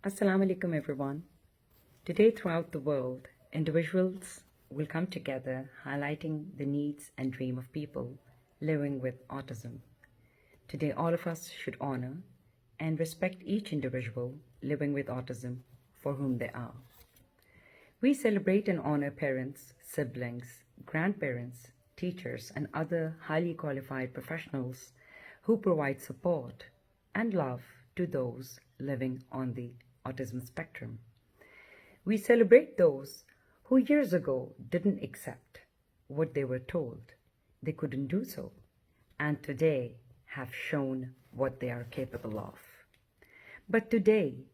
Assalamu alaikum everyone. Today throughout the world, individuals will come together highlighting the needs and dream of people living with autism. Today all of us should honor and respect each individual living with autism for whom they are. We celebrate and honor parents, siblings, grandparents, teachers, and other highly qualified professionals who provide support and love to those living on the autism spectrum. We celebrate those who years ago didn't accept what they were told they couldn't do so, and today have shown what they are capable of. But today,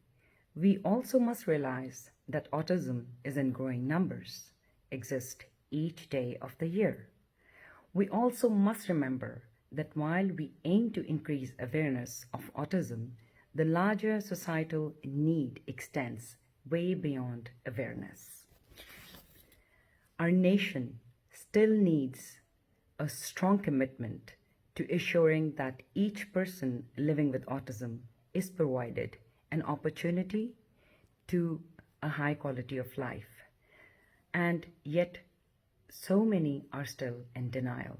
we also must realize that autism is in growing numbers, exists each day of the year. We also must remember that while we aim to increase awareness of autism, the larger societal need extends way beyond awareness. Our nation still needs a strong commitment to ensuring that each person living with autism is provided an opportunity to a high quality of life. And yet, so many are still in denial.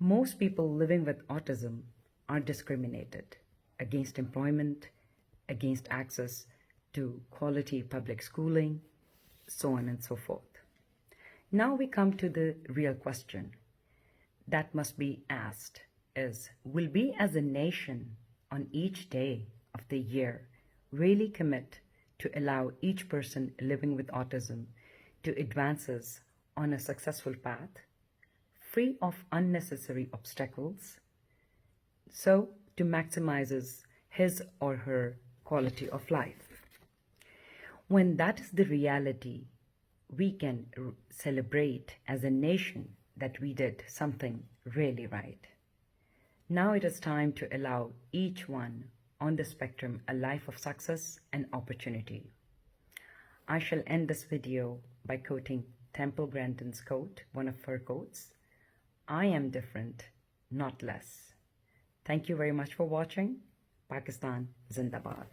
Most people living with autism are discriminated against employment, against access to quality public schooling, so on and so forth. Now we come to the real question that must be asked is, will we as a nation on each day of the year really commit to allow each person living with autism to advances on a successful path, free of unnecessary obstacles, so to maximizes his or her quality of life? When that is the reality, we can celebrate as a nation that we did something really right. Now it is time to allow each one on the spectrum a life of success and opportunity. I shall end this video by quoting Temple Grandin's quote, one of her quotes, "I am different, not less." Thank you very much for watching. Pakistan Zindabad.